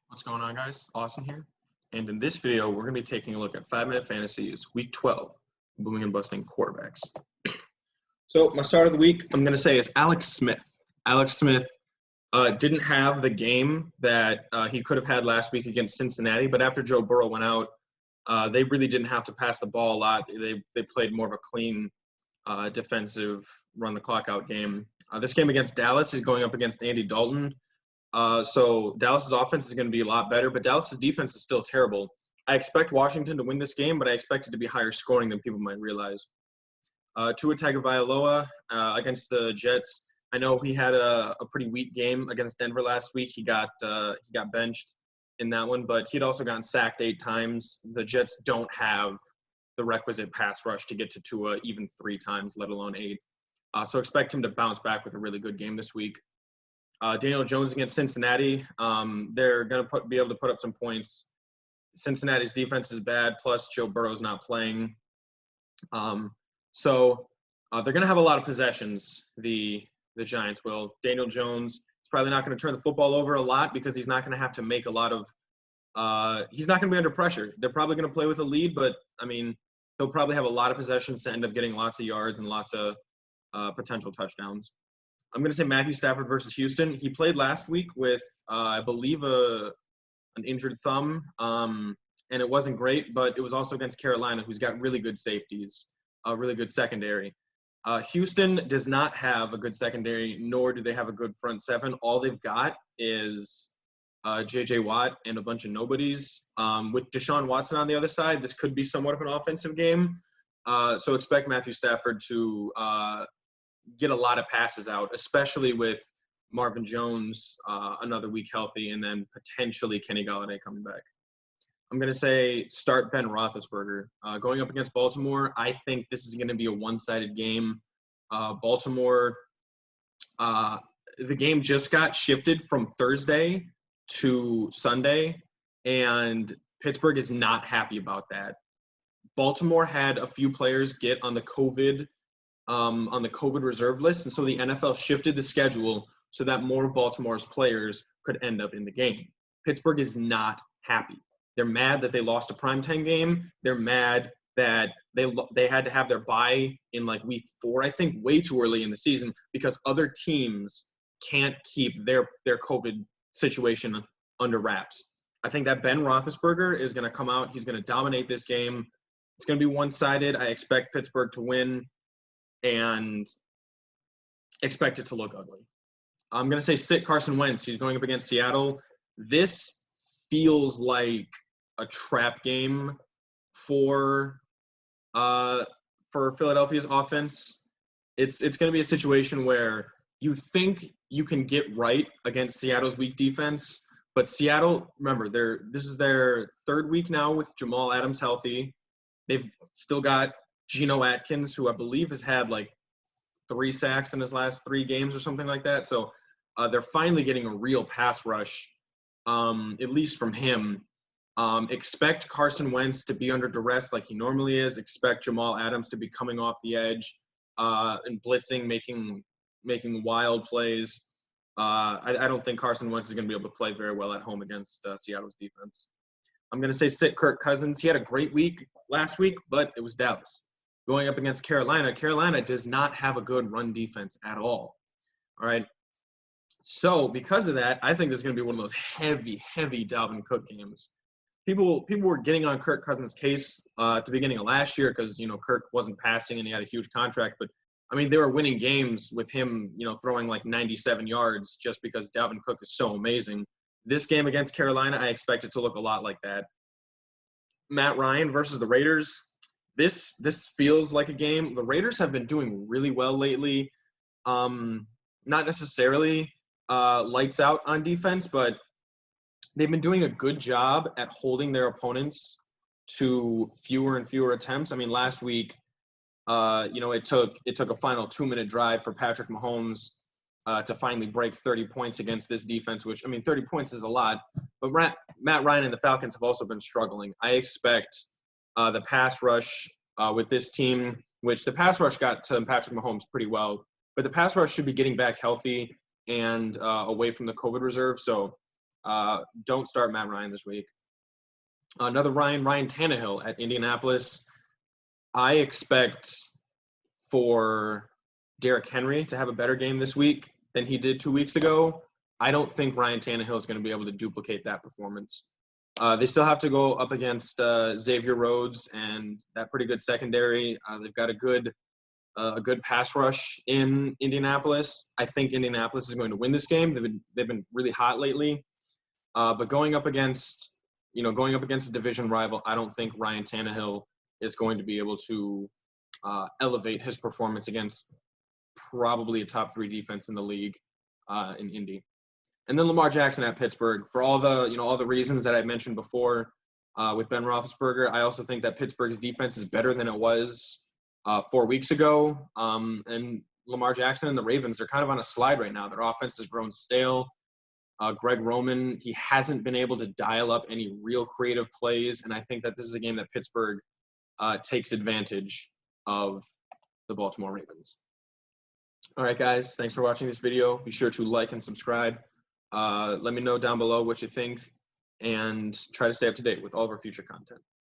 What's going on, guys? Austin here. And in this video, we're going to be taking a look at 5-Minute Fantasies Week 12, booming and busting quarterbacks. So my start of the week, I'm going to say, is Alex Smith. Alex Smith didn't have the game that he could have had last week against Cincinnati, but after Joe Burrow went out, they really didn't have to pass the ball a lot. They played more of a clean defensive run-the-clock-out game. This game against Dallas is going up against Andy Dalton. So Dallas's offense is going to be a lot better, but Dallas's defense is still terrible. I expect Washington to win this game, but I expect it to be higher scoring than people might realize. Tua Tagovailoa against the Jets. I know he had a pretty weak game against Denver last week. He got benched in that one, but he'd also gotten sacked 8 times. The Jets don't have the requisite pass rush to get to Tua even 3 times, let alone 8. So expect him to bounce back with a really good game this week. Daniel Jones against Cincinnati. They're going to be able to put up some points. Cincinnati's defense is bad, plus Joe Burrow's not playing. So they're going to have a lot of possessions, the Giants will. Daniel Jones is probably not going to turn the football over a lot because he's not going to have to make a lot of he's not going to be under pressure. They're probably going to play with a lead, but, I mean, he'll probably have a lot of possessions to end up getting lots of yards and lots of potential touchdowns. I'm going to say Matthew Stafford versus Houston. He played last week with, I believe, an injured thumb, and it wasn't great, but it was also against Carolina, who's got really good safeties, a really good secondary. Houston does not have a good secondary, nor do they have a good front seven. All they've got is J.J. Watt and a bunch of nobodies. With Deshaun Watson on the other side, this could be somewhat of an offensive game. So expect Matthew Stafford to get a lot of passes out, especially with Marvin Jones another week healthy, and then potentially Kenny Golladay coming back. I'm going to say start Ben Roethlisberger. Going up against Baltimore, I think this is going to be a one-sided game. Baltimore, the game just got shifted from Thursday to Sunday, and Pittsburgh is not happy about that. Baltimore had a few players get on the COVID reserve list, and so the NFL shifted the schedule so that more of Baltimore's players could end up in the game. Pittsburgh is not happy. They're mad that they lost a primetime game. They're mad that they had to have their bye in like week 4, I think, way too early in the season because other teams can't keep their COVID situation under wraps. I think that Ben Roethlisberger is going to come out. He's going to dominate this game. It's going to be one-sided. I expect Pittsburgh to win and expect it to look ugly. I'm going to say sit Carson Wentz. He's going up against Seattle. This feels like a trap game for Philadelphia's offense. It's going to be a situation where you think you can get right against Seattle's weak defense, but Seattle, remember, this is their 3rd week now with Jamal Adams healthy. They've still got Geno Atkins, who I believe has had like 3 sacks in his last 3 games or something like that. So they're finally getting a real pass rush, at least from him. Expect Carson Wentz to be under duress like he normally is. Expect Jamal Adams to be coming off the edge and blitzing, making wild plays. I don't think Carson Wentz is going to be able to play very well at home against Seattle's defense. I'm going to say sit Kirk Cousins. He had a great week last week, but it was Dallas. Going up against Carolina, Carolina does not have a good run defense at all. All right. So because of that, I think this is going to be one of those heavy Dalvin Cook games. People were getting on Kirk Cousins' case at the beginning of last year because, Kirk wasn't passing and he had a huge contract. But, I mean, they were winning games with him, throwing like 97 yards just because Dalvin Cook is so amazing. This game against Carolina, I expect it to look a lot like that. Matt Ryan versus the Raiders. This feels like a game. The Raiders have been doing really well lately. Not necessarily lights out on defense, but they've been doing a good job at holding their opponents to fewer and fewer attempts. I mean, last week, it took a final 2-minute drive for Patrick Mahomes to finally break 30 points against this defense, which, I mean, 30 points is a lot. But Matt Ryan and the Falcons have also been struggling. I expect the pass rush with this team, which the pass rush got to Patrick Mahomes pretty well, but the pass rush should be getting back healthy and away from the COVID reserve. So Don't start Matt Ryan this week. Another Ryan Tannehill at Indianapolis. I expect for Derrick Henry to have a better game this week than he did 2 weeks ago. I don't think Ryan Tannehill is going to be able to duplicate that performance. They still have to go up against Xavier Rhodes and that pretty good secondary. They've got a good pass rush in Indianapolis. I think Indianapolis is going to win this game. They've been really hot lately. But going up against a division rival, I don't think Ryan Tannehill is going to be able to elevate his performance against probably a top 3 defense in the league in Indy. And then Lamar Jackson at Pittsburgh, for all the reasons that I mentioned before with Ben Roethlisberger. I also think that Pittsburgh's defense is better than it was 4 weeks ago. And Lamar Jackson and the Ravens are kind of on a slide right now. Their offense has grown stale. Greg Roman, he hasn't been able to dial up any real creative plays, and I think that this is a game that Pittsburgh takes advantage of the Baltimore Ravens. All right, guys, thanks for watching this video. Be sure to like and subscribe. Let me know down below what you think, and try to stay up to date with all of our future content.